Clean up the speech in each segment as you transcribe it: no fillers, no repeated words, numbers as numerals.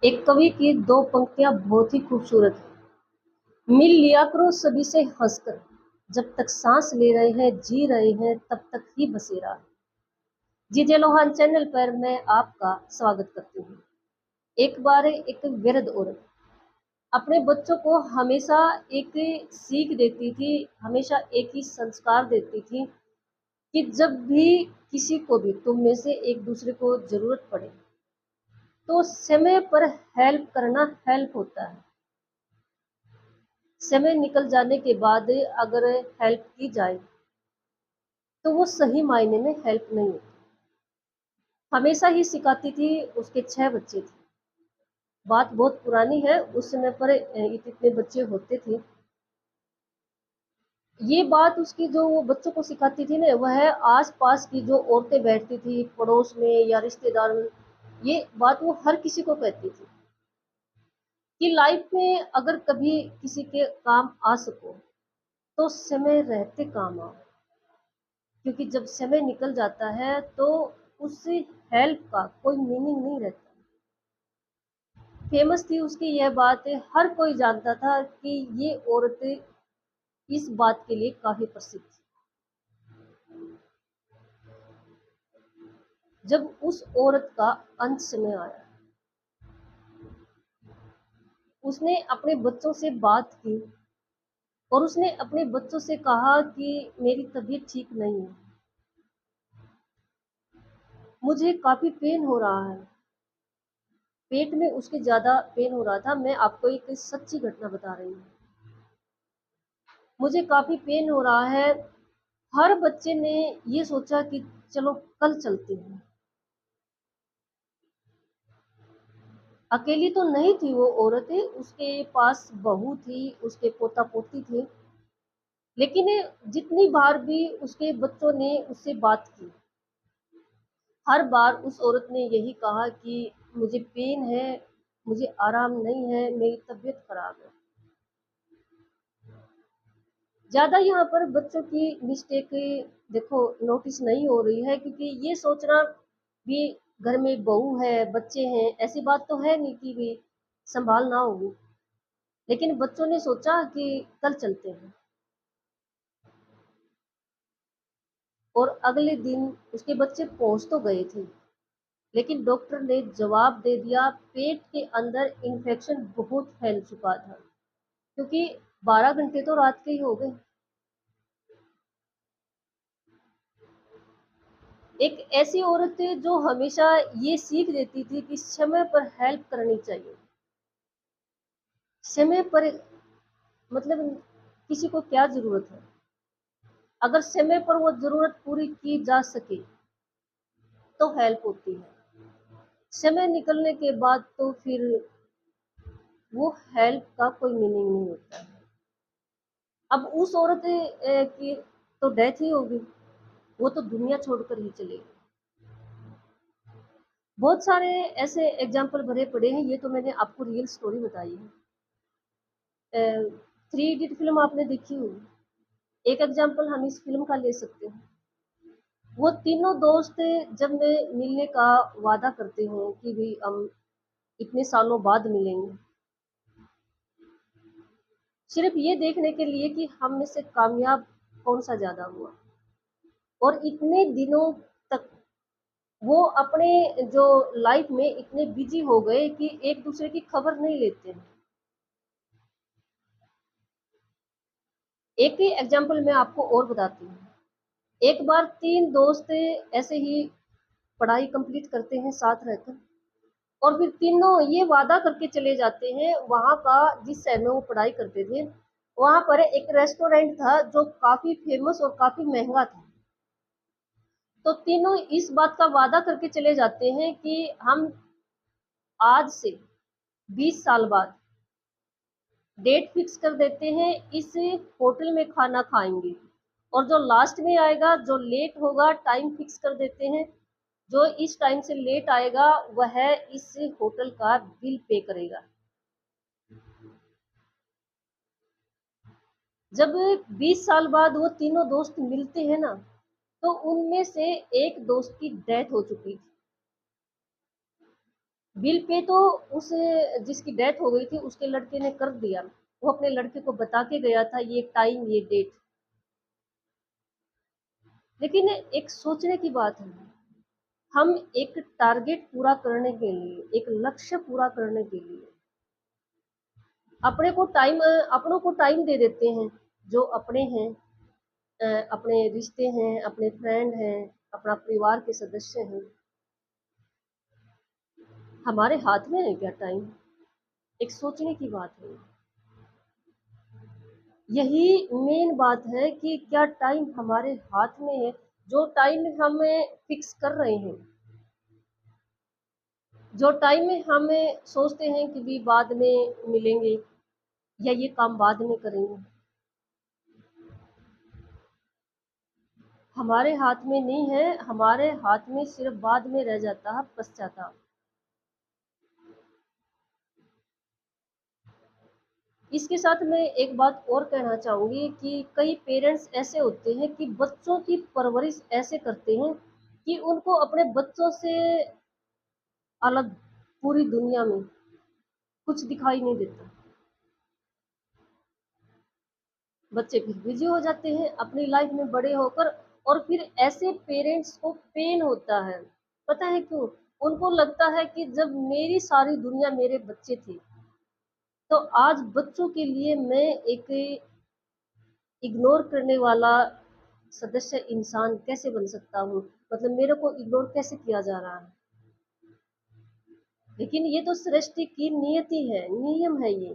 एक कवि की दो पंक्तियां बहुत ही खूबसूरत है। मिल लिया करो सभी से हंसकर, जब तक सांस ले रहे हैं जी रहे हैं तब तक ही बसेरा है। जी जे लोहान चैनल पर मैं आपका स्वागत करती हूँ। एक बार एक वृद्ध औरत अपने बच्चों को हमेशा एक सीख देती थी, हमेशा एक ही संस्कार देती थी कि जब भी किसी को भी तुम में से एक दूसरे को जरूरत पड़े तो समय पर हेल्प करना हेल्प होता है। समय निकल जाने के बाद अगर हेल्प की जाए तो वो सही मायने में हेल्प नहीं होती। हमेशा ही सिखाती थी। उसके 6 बच्चे थे। बात बहुत पुरानी है, उस समय पर इतने बच्चे होते थे। ये बात उसकी जो वो बच्चों को सिखाती थी ना, वह आस पास की जो औरतें बैठती थी पड़ोस में या रिश्तेदार में, ये बात वो हर किसी को कहती थी कि लाइफ में अगर कभी किसी के काम आ सको तो समय रहते काम आओ, क्योंकि जब समय निकल जाता है तो उस हेल्प का कोई मीनिंग नहीं रहता। फेमस थी उसकी यह बात, हर कोई जानता था कि ये औरत इस बात के लिए काफी प्रसिद्ध थी। जब उस औरत का अंत समय आया, उसने अपने बच्चों से बात की और उसने अपने बच्चों से कहा कि मेरी तबीयत ठीक नहीं है, मुझे काफी पेन हो रहा है। पेट में उसके ज्यादा पेन हो रहा था। मैं आपको एक सच्ची घटना बता रही हूँ। मुझे काफी पेन हो रहा है। हर बच्चे ने ये सोचा कि चलो कल चलते हैं। अकेली तो नहीं थी वो औरत, उसके पास बहू थी, उसके पोता पोती थे। लेकिन जितनी बार भी उसके बच्चों ने उससे बात की, हर बार उस औरत ने यही कहा कि मुझे पेन है, मुझे आराम नहीं है, मेरी तबीयत खराब है। ज्यादा यहाँ पर बच्चों की मिस्टेक देखो नोटिस नहीं हो रही है, क्योंकि ये सोचना भी घर में बहू है बच्चे हैं, ऐसी बात तो है नहीं कि भी संभाल ना होगी। लेकिन बच्चों ने सोचा कि कल चलते हैं, और अगले दिन उसके बच्चे पहुंच तो गए थे, लेकिन डॉक्टर ने जवाब दे दिया पेट के अंदर इन्फेक्शन बहुत फैल चुका था, क्योंकि 12 घंटे तो रात के ही हो गए। एक ऐसी औरत है जो हमेशा ये सीख देती थी कि समय पर हेल्प करनी चाहिए। समय पर मतलब किसी को क्या जरूरत है, अगर समय पर वो जरूरत पूरी की जा सके तो हेल्प होती है। समय निकलने के बाद तो फिर वो हेल्प का कोई मीनिंग नहीं होता है। अब उस औरत की तो डेथ ही होगी, वो तो दुनिया छोड़कर ही चलेगी। बहुत सारे ऐसे एग्जाम्पल भरे पड़े हैं, ये तो मैंने आपको रियल स्टोरी बताई है। 3 इडियट फिल्म आपने देखी होगी, एक एग्जाम्पल हम इस फिल्म का ले सकते हैं। वो तीनों दोस्त जब में मिलने का वादा करते हैं कि भी हम इतने सालों बाद मिलेंगे, सिर्फ ये देखने के लिए कि हम में से कामयाब कौन सा ज्यादा हुआ। और इतने दिनों तक वो अपने जो लाइफ में इतने बिजी हो गए कि एक दूसरे की खबर नहीं लेते हैं। एक ही एग्जाम्पल मैं आपको और बताती हूँ। एक बार 3 दोस्त ऐसे ही पढ़ाई कंप्लीट करते हैं साथ रहकर, और फिर तीनों ये वादा करके चले जाते हैं वहां का, जिस शहर में वो पढ़ाई करते थे वहां पर एक रेस्टोरेंट था जो काफी फेमस और काफी महंगा था। तो तीनों इस बात का वादा करके चले जाते हैं कि हम आज से 20 साल बाद डेट फिक्स कर देते हैं, इस होटल में खाना खाएंगे, और जो लास्ट में आएगा, जो लेट होगा, टाइम फिक्स कर देते हैं, जो इस टाइम से लेट आएगा वह इस होटल का बिल पे करेगा। जब 20 साल बाद वो तीनों दोस्त मिलते हैं ना, तो उनमें से एक दोस्त की डेथ हो चुकी थी। बिल पे तो उस जिसकी डेथ हो गई थी उसके लड़के ने कर दिया। वो अपने लड़के को बता के गया था ये टाइम ये डेट। लेकिन एक सोचने की बात है, हम एक टारगेट पूरा करने के लिए, एक लक्ष्य पूरा करने के लिए अपनों को टाइम दे देते हैं। जो अपने हैं, अपने रिश्ते हैं, अपने फ्रेंड हैं, अपना परिवार के सदस्य हैं। हमारे हाथ में है क्या टाइम? एक सोचने की बात है। यही मेन बात है कि क्या टाइम हमारे हाथ में है? जो टाइम हमें फिक्स कर रहे हैं, जो टाइम में हमें सोचते हैं कि भी बाद में मिलेंगे या ये काम बाद में करेंगे, हमारे हाथ में नहीं है। हमारे हाथ में सिर्फ बाद में रह जाता है पश्चाताप। इसके साथ मैं एक बात और कहना चाहूँगी कि कई पेरेंट्स ऐसे होते हैं कि बच्चों की परवरिश ऐसे करते हैं कि उनको अपने बच्चों से अलग पूरी दुनिया में कुछ दिखाई नहीं देता। बच्चे फिर बिजी हो जाते हैं अपनी लाइफ में बड़े होकर, और फिर ऐसे पेरेंट्स को पेन होता है। पता है क्यों? उनको लगता है कि जब मेरी सारी दुनिया मेरे बच्चे थे, तो आज बच्चों के लिए मैं एक इग्नोर करने वाला सदस्य इंसान कैसे बन सकता हूँ? मतलब मेरे को इग्नोर कैसे किया जा रहा है? लेकिन ये तो सृष्टि की नियति है, नियम है ये,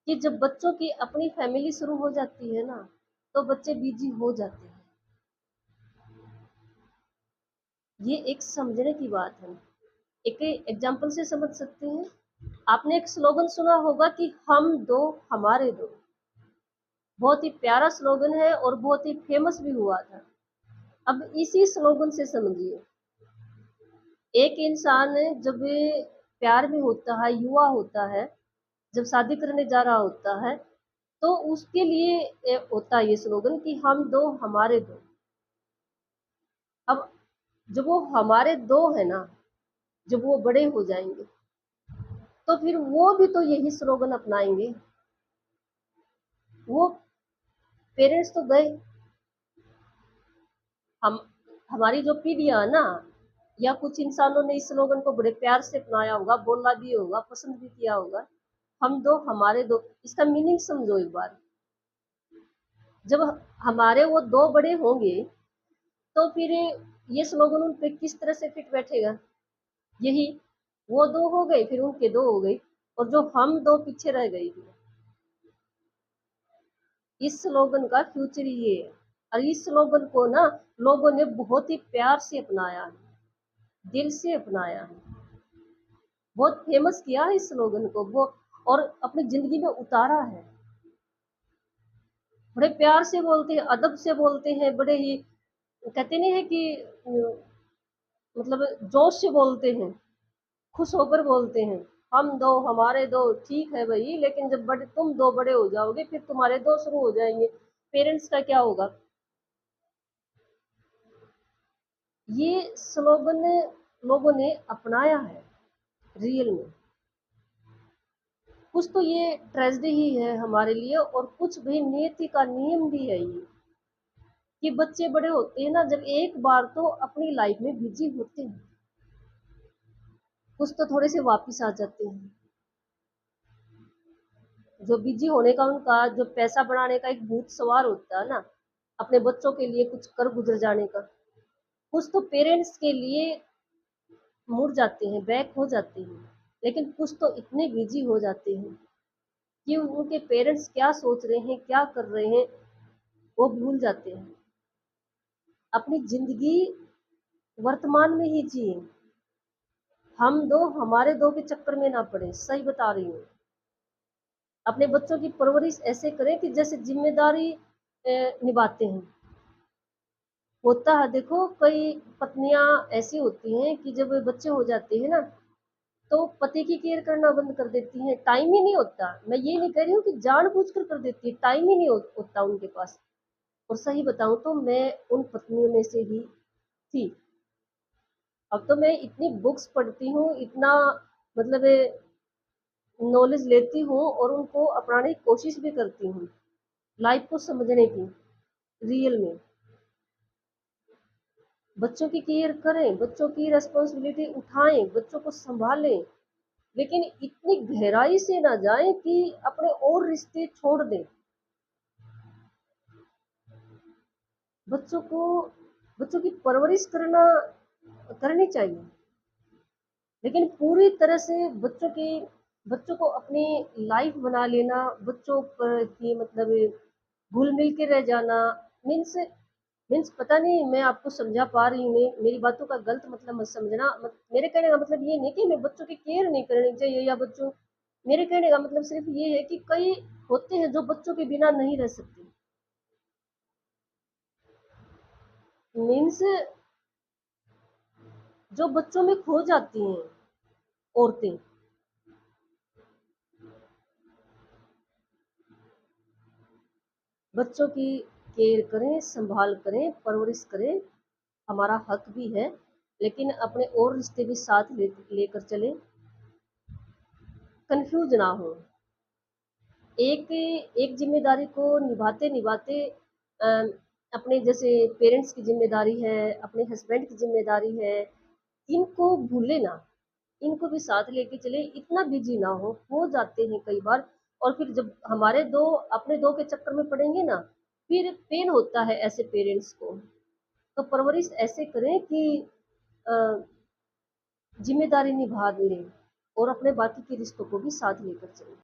कि जब बच्चों की अपनी फैमिली शुरू हो जाती है ना, तो बच्चे बिजी हो जाते हैं। ये एक समझने की बात है। एक एग्जाम्पल से समझ सकते हैं। आपने एक स्लोगन सुना होगा कि हम दो हमारे दो। बहुत ही प्यारा स्लोगन है और बहुत ही फेमस भी हुआ था। अब इसी स्लोगन से समझिए, एक इंसान जब प्यार में होता है, युवा होता है, जब शादी करने जा रहा होता है, तो उसके लिए होता है ये स्लोगन कि हम दो हमारे दो। अब जब वो हमारे दो है ना, जब वो बड़े हो जाएंगे, तो फिर वो भी तो यही स्लोगन अपनाएंगे। वो पेरेंट्स तो गए, हम हमारी जो पीढ़ियां है ना, या कुछ इंसानों ने इस स्लोगन को बड़े प्यार से अपनाया होगा, बोला भी होगा, पसंद भी किया होगा। हम दो हमारे दो, इसका मीनिंग समझो एक बार। जब हमारे वो दो बड़े होंगे, तो फिर ये स्लोगन उन पे किस तरह से फिट बैठेगा? यही, वो दो हो गए, फिर उनके दो हो गई, और जो हम दो पीछे रह गई। इस स्लोगन का फ्यूचर ये है। और इस स्लोगन को ना लोगों ने बहुत ही प्यार से अपनाया है, दिल से अपनाया है, बहुत फेमस किया है इस स्लोगन को वो, और अपनी जिंदगी में उतारा है। बड़े प्यार से बोलते हैं, अदब से बोलते हैं, बड़े ही कहते नहीं है कि मतलब जोश से बोलते हैं, खुश होकर बोलते हैं। हम दो हमारे दो, ठीक है भाई, लेकिन जब बड़े तुम दो बड़े हो जाओगे, फिर तुम्हारे दो शुरू हो जाएंगे, पेरेंट्स का क्या होगा? ये स्लोगन लोगों ने अपनाया है रियल में। कुछ तो ये ट्रेजेडी ही है हमारे लिए, और कुछ भी नियति का नियम भी है ये, कि बच्चे बड़े होते हैं ना, जब एक बार तो अपनी लाइफ में बिजी होते हैं, कुछ तो थोड़े से वापिस आ जाते हैं। जो बिजी होने का उनका जो पैसा बनाने का एक भूत सवार होता है ना, अपने बच्चों के लिए कुछ कर गुजर जाने का, कुछ तो पेरेंट्स के लिए मुड़ जाते हैं, बैक हो जाते हैं। लेकिन कुछ तो इतने बिजी हो जाते हैं कि उनके पेरेंट्स क्या सोच रहे हैं, क्या कर रहे हैं, वो भूल जाते हैं। अपनी जिंदगी वर्तमान में ही जिए, हम दो हमारे दो के चक्कर में ना पड़े। सही बता रही हूँ। अपने बच्चों की परवरिश ऐसे करें कि जैसे जिम्मेदारी निभाते हैं। होता है, देखो कई पत्नियां ऐसी होती हैं कि जब बच्चे हो जाते हैं ना, तो पति की केयर करना बंद कर देती हैं। टाइम ही नहीं होता। मैं ये नहीं कह रही हूँ कि जानबूझकर कर देती है, टाइम ही नहीं होता उनके पास। और सही बताऊं तो मैं उन पत्नियों में से ही थी। अब तो मैं इतनी बुक्स पढ़ती हूँ, इतना मतलब नॉलेज लेती हूँ और उनको अपनाने की कोशिश भी करती हूँ, लाइफ को समझने की, रियल में। बच्चों की केयर करें, बच्चों की रिस्पॉन्सिबिलिटी उठाएँ, बच्चों को सँभालें, लेकिन इतनी गहराई से ना जाएँ कि अपने और रिश्ते छोड़ दें। बच्चों को बच्चों की परवरिश करनी चाहिए, लेकिन पूरी तरह से बच्चों को अपनी लाइफ बना लेना, बच्चों पर की मतलब घुल-मिल के रह जाना, मीन्स मीन्स पता नहीं मैं आपको समझा पा रही हूँ नहीं, मेरी बातों का गलत मतलब मत समझना। मेरे कहने का मतलब ये नहीं कि मैं बच्चों की केयर नहीं करनी चाहिए या बच्चों मेरे कहने का मतलब सिर्फ ये है कि कई होते हैं जो बच्चों के बिना नहीं रह सकते। मीन्स जो बच्चों में खो जाती हैं औरतें, बच्चों की केयर करें, संभाल करें, परवरिश करें, हमारा हक भी है, लेकिन अपने और रिश्ते भी साथ लेकर चलें, कन्फ्यूज ना हो। एक एक जिम्मेदारी को निभाते निभाते अ, अपने जैसे पेरेंट्स की जिम्मेदारी है, अपने हस्बैंड की जिम्मेदारी है, इनको भूले ना, इनको भी साथ लेके चले, इतना बिजी ना हो जाते हैं कई बार। और फिर जब हमारे दो अपने दो के चक्कर में पड़ेंगे ना, फिर पेन होता है ऐसे पेरेंट्स को। तो परवरिश ऐसे करें कि अ, जिम्मेदारी निभा लें और अपने बाकी के रिश्तों को भी साथ लेकर चलें।